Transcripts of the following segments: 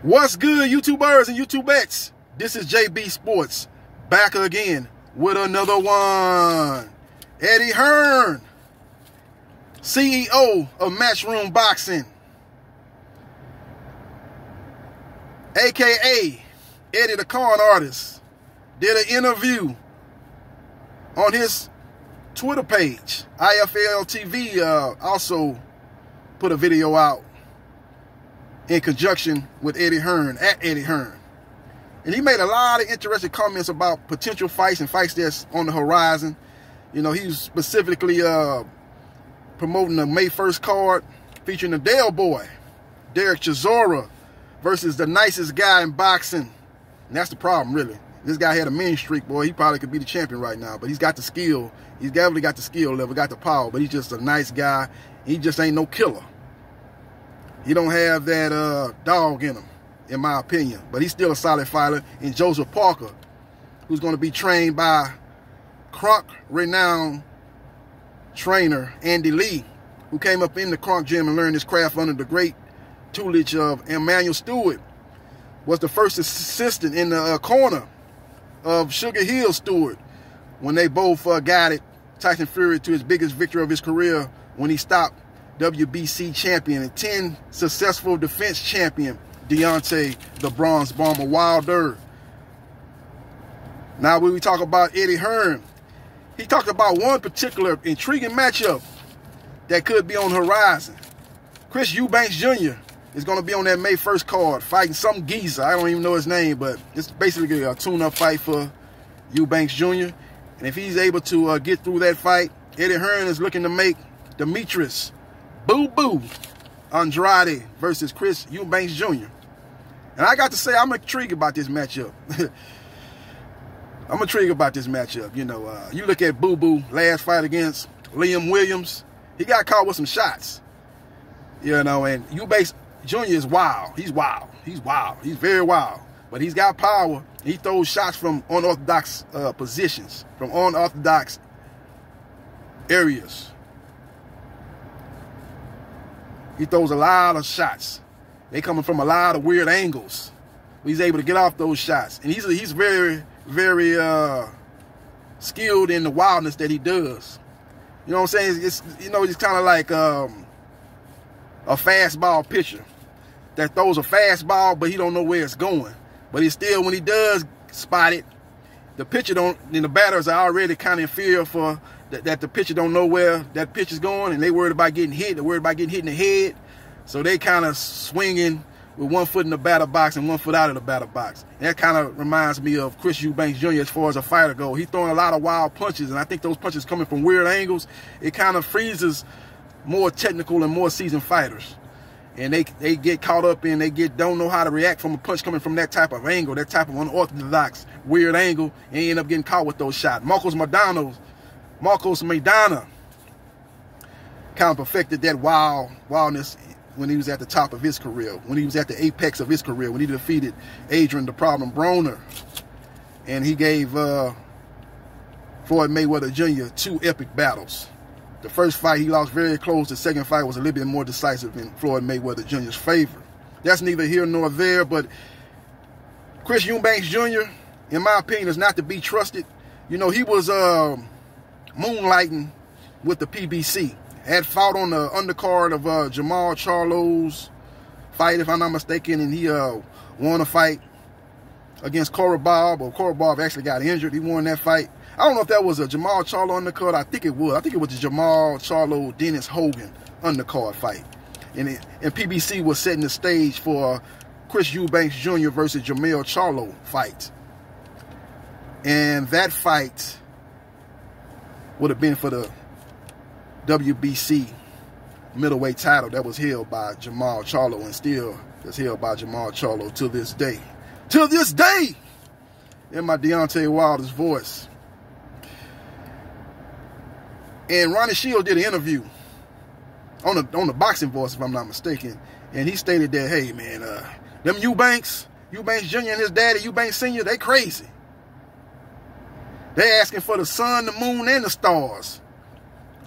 What's good, YouTubers and YouTubettes? This is JB Sports, back again with another one. Eddie Hearn, CEO of Matchroom Boxing, aka Eddie the Con Artist, did an interview on his Twitter page. IFL TV also put a video out in conjunction with Eddie Hearn, at Eddie Hearn. And he made a lot of interesting comments about potential fights and fights that's on the horizon. You know, he was specifically promoting the May 1st card featuring the Dale boy, Derek Chisora, versus the nicest guy in boxing. And that's the problem, really. This guy had a mean streak, boy. He probably could be the champion right now, but he's got the skill. He's definitely got the skill level, got the power, but he's just a nice guy. He just ain't no killer. He don't have that dog in him, in my opinion. But he's still a solid fighter. And Joseph Parker, who's going to be trained by Kronk-renowned trainer Andy Lee, who came up in the Kronk gym and learned his craft under the great tutelage of Emmanuel Stewart, was the first assistant in the corner of Sugar Hill Stewart when they both guided Tyson Fury to his biggest victory of his career when he stopped WBC champion and 10 successful defense champion Deontay the Bronze Bomber Wilder. Now, when we talk about Eddie Hearn, he talked about one particular intriguing matchup that could be on the horizon. Chris Eubanks Jr. is going to be on that May 1st card fighting some geezer. I don't even know his name, but it's basically a tune-up fight for Eubanks Jr. And if he's able to get through that fight, Eddie Hearn is looking to make Demetrius Boo-Boo Andrade versus Chris Eubanks Jr. And I got to say, I'm intrigued about this matchup. I'm intrigued about this matchup. You know, you look at Boo-Boo, last fight against Liam Williams. He got caught with some shots. You know, and Eubanks Jr. is wild. He's wild. He's wild. He's very wild. But he's got power. He throws shots from unorthodox positions, from unorthodox areas. He throws a lot of shots. They coming from a lot of weird angles. He's able to get off those shots. And he's very, very skilled in the wildness that he does. You know what I'm saying? It's you know, he's kind of like a fastball pitcher that throws a fastball, but he don't know where it's going. But he still, when he does spot it, the pitcher don't, and the batters are already kind of in fear for that the pitcher don't know where that pitch is going, and they worried about getting hit. They're worried about getting hit in the head. So they kind of swinging with one foot in the batter box and one foot out of the batter box. And that kind of reminds me of Chris Eubanks Jr. as far as a fighter goes. He's throwing a lot of wild punches, and I think those punches coming from weird angles, it kind of freezes more technical and more seasoned fighters. And they get caught up in, don't know how to react from a punch coming from that type of angle, that type of unorthodox, weird angle, and end up getting caught with those shots. Marcos Maidana kind of perfected that wildness when he was at the top of his career, when he was at the apex of his career, when he defeated Adrian the Problem Broner. And he gave Floyd Mayweather Jr. 2 epic battles. The first fight he lost very close. The second fight was a little bit more decisive in Floyd Mayweather Jr.'s favor. That's neither here nor there, but Chris Eubanks Jr., in my opinion, is not to be trusted. You know, he was moonlighting with the PBC. Had fought on the undercard of Jamal Charlo's fight, if I'm not mistaken, and he won a fight against Korobov, or Korobov actually got injured. He won that fight. I don't know if that was a Jamal Charlo undercard. I think it was. I think it was the Jamal Charlo Dennis Hogan undercard fight. And PBC was setting the stage for Chris Eubanks Jr. versus Jamal Charlo fight. And that fight would have been for the WBC middleweight title that was held by Jamal Charlo, and still is held by Jamal Charlo to this day. To this day! In my Deontay Wilder's voice. And Ronnie Shields did an interview on the Boxing Voice, if I'm not mistaken, and he stated that, hey man, them Eubanks Jr. and his daddy, Eubanks Sr., they crazy. They asking for the sun, the moon, and the stars.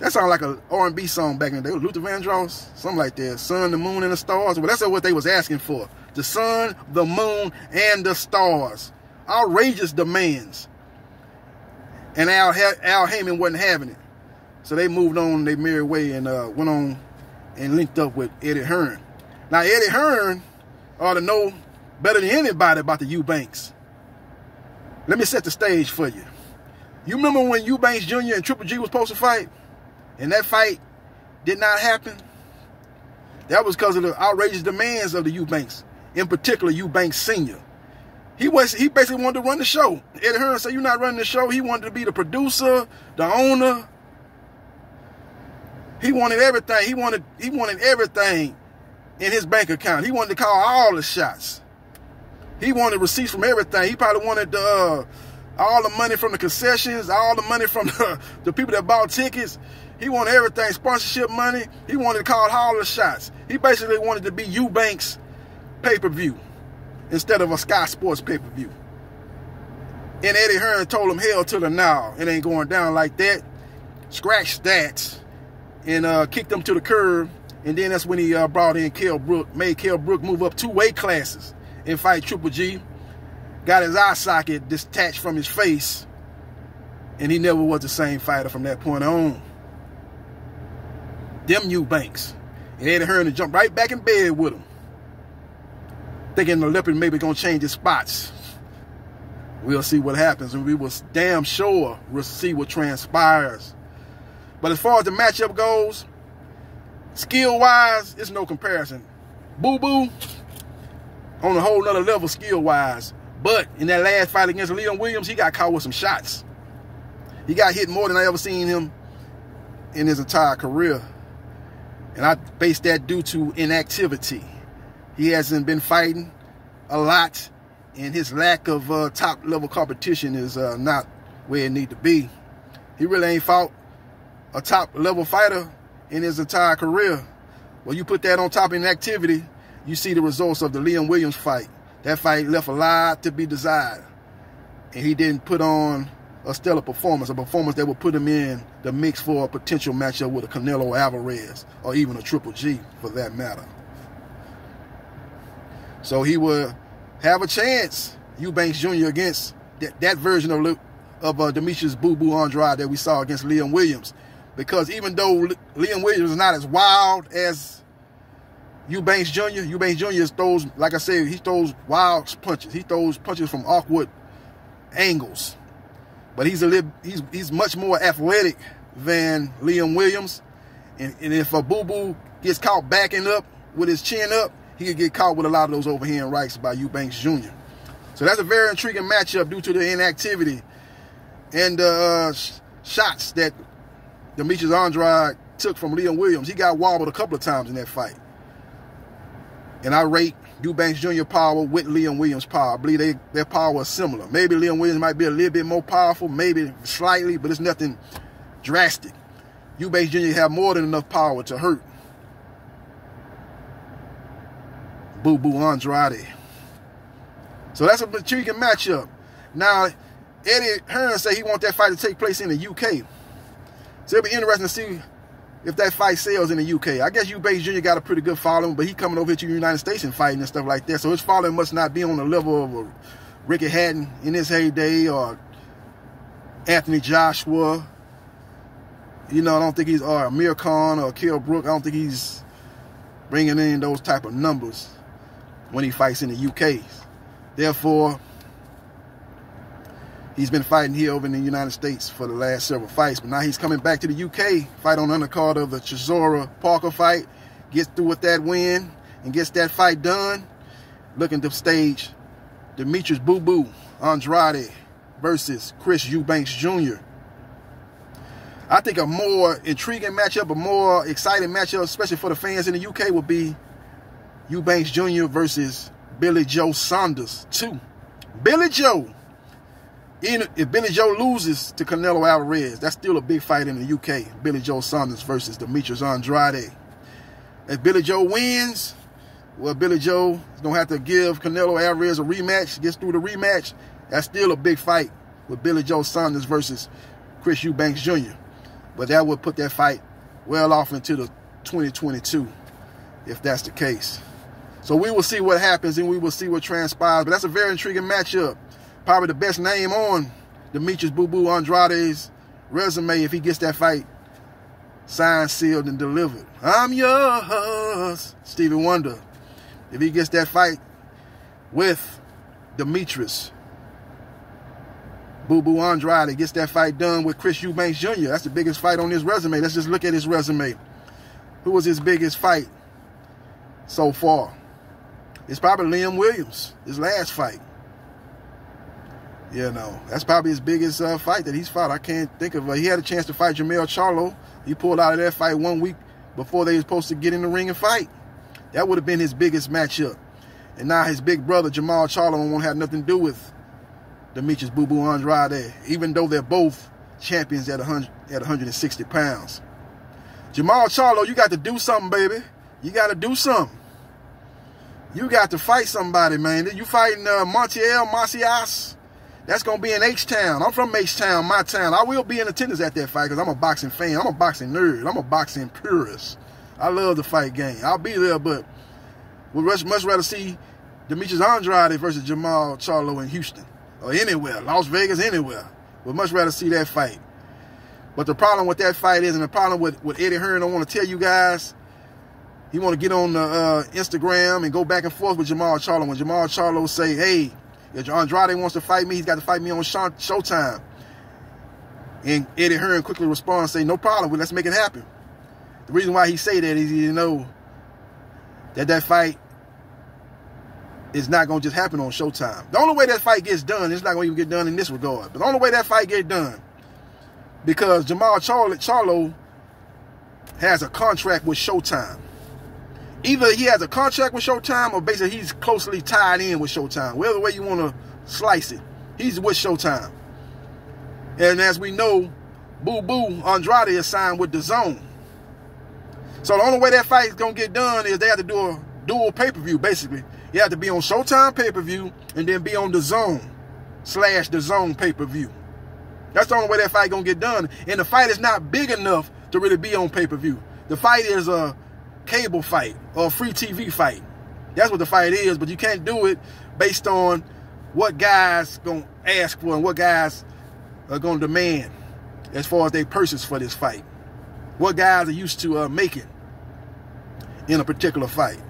That sounded like an R&B song back in the day. Luther Vandross, something like that. Sun, the moon, and the stars. Well, that's what they was asking for. the sun, the moon, and the stars. Outrageous demands. And Al Heyman wasn't having it. So they moved on their merry way and went on and linked up with Eddie Hearn. Now, Eddie Hearn ought to know better than anybody about the Eubanks. Let me set the stage for you. You remember when Eubanks Jr. and Triple G was supposed to fight? And that fight did not happen? That was because of the outrageous demands of the Eubanks. In particular, Eubanks Sr. He basically wanted to run the show. Eddie Hearn said, "You're not running the show." He wanted to be the producer, the owner. He wanted everything. He wanted everything in his bank account. He wanted to call all the shots. He wanted receipts from everything. He probably wanted all the money from the concessions, all the money from the people that bought tickets. He wanted everything, sponsorship money. He wanted to call all the shots. He basically wanted to be Eubanks pay-per-view instead of a Sky Sports pay-per-view. And Eddie Hearn told him, hell to the now. It ain't going down like that. Scratch that. And kicked him to the curb. And then that's when he brought in Kell Brook, made Kell Brook move up 2 weight classes and fight Triple G. Got his eye socket detached from his face. And he never was the same fighter from that point on. Them Eubanks. And Eddie Hearn jumped right back in bed with him, thinking the leopard maybe gonna change his spots. We'll see what happens, and we was damn sure we'll see what transpires. But as far as the matchup goes, skill-wise, it's no comparison. Boo Boo on a whole nother level skill-wise. But in that last fight against Liam Williams, he got caught with some shots. He got hit more than I ever seen him in his entire career. And I base that due to inactivity. He hasn't been fighting a lot, and his lack of top-level competition is not where it need to be. He really ain't fought a top-level fighter in his entire career. Well, you put that on top of inactivity, you see the results of the Liam Williams fight. That fight left a lot to be desired. And he didn't put on a stellar performance, a performance that would put him in the mix for a potential matchup with a Canelo Alvarez or even a Triple G for that matter. So he would have a chance, Eubanks Jr., against that version of Demetrius Boo Boo Andrade that we saw against Liam Williams. Because even though Liam Williams is not as wild as Eubanks Jr., Eubanks Jr. throws, like I said, he throws wild punches. He throws punches from awkward angles. But he's much more athletic than Liam Williams. And if a Boo Boo gets caught backing up with his chin up, he could get caught with a lot of those overhand rights by Eubanks Jr. So that's a very intriguing matchup due to the inactivity and shots that Demetrius Andrade took from Liam Williams. He got wobbled a couple of times in that fight. And I rate Eubanks Jr. power with Liam Williams' power. I believe their power is similar. Maybe Liam Williams might be a little bit more powerful, maybe slightly, but it's nothing drastic. Eubanks Jr. have more than enough power to hurt Boo Boo Andrade. So that's an intriguing matchup. Now, Eddie Hearn said he wants that fight to take place in the UK. So it'll be interesting to see if that fight sells in the UK. I guess Eubanks Jr. got a pretty good following, but he coming over here to the United States and fighting and stuff like that. So his following must not be on the level of a Ricky Hatton in his heyday or Anthony Joshua. You know, I don't think he's Amir Khan or Kell Brook. I don't think he's bringing in those type of numbers when he fights in the UK. Therefore, he's been fighting here over in the United States for the last several fights, but now he's coming back to the UK, fight on the undercard of the Chisora Parker fight, gets through with that win, and gets that fight done, looking to stage Demetrius Boo Boo Andrade versus Chris Eubanks Jr. I think a more intriguing matchup, a more exciting matchup, especially for the fans in the UK, would be Eubanks Jr. versus Billy Joe Saunders 2. Billy Joe. If Billy Joe loses to Canelo Alvarez, that's still a big fight in the UK. Billy Joe Saunders versus Demetrius Andrade. If Billy Joe wins, well, Billy Joe is going to have to give Canelo Alvarez a rematch, gets through the rematch. That's still a big fight with Billy Joe Saunders versus Chris Eubanks Jr. But that would put that fight well off into the 2022, if that's the case. So we will see what happens and we will see what transpires. But that's a very intriguing matchup. Probably the best name on Demetrius Boo Boo Andrade's resume if he gets that fight signed, sealed, and delivered. I'm yours, Stevie Wonder. If he gets that fight with Demetrius Boo Boo Andrade, gets that fight done with Chris Eubanks Jr. That's the biggest fight on his resume. Let's just look at his resume. Who was his biggest fight so far? It's probably Liam Williams, his last fight. You know, that's probably his biggest fight that he's fought. I can't think of. He had a chance to fight Jermell Charlo. He pulled out of that fight 1 week before they were supposed to get in the ring and fight. That would have been his biggest matchup. And now his big brother, Jamal Charlo, won't have nothing to do with Demetrius Boo Boo Andrade, even though they're both champions at 160 pounds. Jamal Charlo, you got to do something, baby. You got to do something. You got to fight somebody, man. You fighting Montiel Macias. That's going to be in H-Town. I'm from H-Town, my town. I will be in attendance at that fight because I'm a boxing fan. I'm a boxing nerd. I'm a boxing purist. I love the fight game. I'll be there, but would much rather see Demetrius Andrade versus Jamal Charlo in Houston or anywhere, Las Vegas, anywhere. Would much rather see that fight. But the problem with that fight is, and the problem with Eddie Hearn, I want to tell you guys, he want to get on the Instagram and go back and forth with Jamal Charlo. When Jamal Charlo say, hey, if Andrade wants to fight me, he's got to fight me on Showtime. And Eddie Hearn quickly responds and say, no problem, let's make it happen. The reason why he say that is he didn't know that fight is not going to just happen on Showtime. The only way that fight gets done, it's not going to even get done in this regard, but the only way that fight gets done, because Jamal Charlo has a contract with Showtime. Either he has a contract with Showtime or basically he's closely tied in with Showtime. Whatever way you want to slice it, he's with Showtime. And as we know, Boo Boo Andrade is signed with DAZN. So the only way that fight is going to get done is they have to do a dual pay-per-view, basically. You have to be on Showtime pay-per-view and then be on DAZN/DAZN pay-per-view. That's the only way that fight going to get done. And the fight is not big enough to really be on pay-per-view. The fight is a cable fight or a free TV fight. That's what the fight is, but you can't do it based on what guys going to ask for and what guys are going to demand as far as they purchase for this fight. What guys are used to making in a particular fight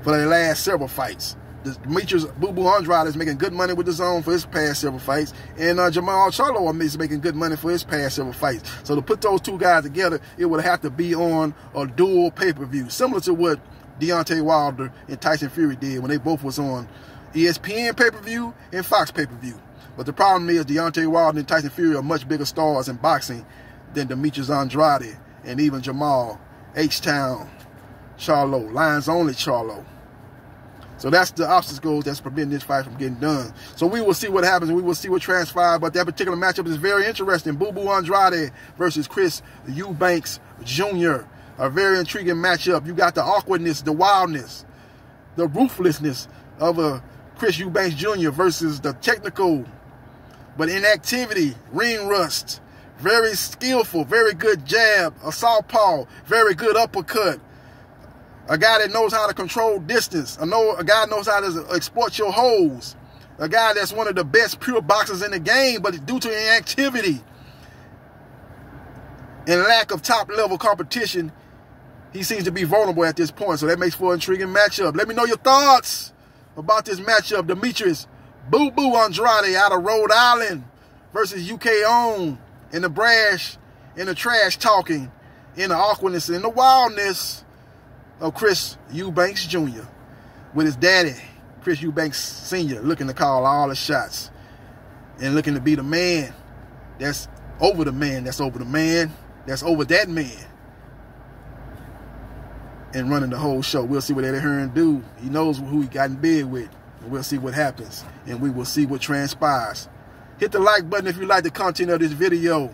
for the last several fights. Demetrius Boo Boo Andrade is making good money with DAZN for his past several fights, and Jamal Charlo is making good money for his past several fights. So to put those two guys together, it would have to be on a dual pay-per-view, similar to what Deontay Wilder and Tyson Fury did when they both was on ESPN pay-per-view and Fox pay-per-view. But the problem is Deontay Wilder and Tyson Fury are much bigger stars in boxing than Demetrius Andrade and even Jamal H-Town Charlo, Lions Only Charlo. So that's the obstacle that's preventing this fight from getting done. So we will see what happens and we will see what transpires. But that particular matchup is very interesting. Boo Boo Andrade versus Chris Eubanks Jr. A very intriguing matchup. You got the awkwardness, the wildness, the ruthlessness of a Chris Eubanks Jr. versus the technical but inactivity, ring rust. Very skillful, very good jab, a southpaw, very good uppercut. A guy that knows how to control distance. A guy knows how to exploit your holes. A guy that's one of the best pure boxers in the game, but due to inactivity and lack of top-level competition, he seems to be vulnerable at this point. So that makes for an intriguing matchup. Let me know your thoughts about this matchup. Demetrius Boo Boo Andrade out of Rhode Island versus UK own in the brash, in the trash talking, in the awkwardness, in the wildness of Chris Eubanks Jr. with his daddy, Chris Eubanks Sr., looking to call all the shots and looking to be the man that's over the man, that's over the man, that's over that man, and running the whole show. We'll see what Eddie Hearn do. He knows who he got in bed with, and we'll see what happens, and we will see what transpires. Hit the like button if you like the content of this video,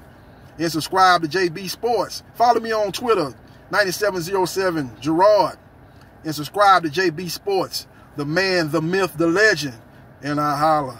and subscribe to JB Sports. Follow me on Twitter, 9707 Gerard, and subscribe to JB Sports, the man, the myth, the legend, and I holla.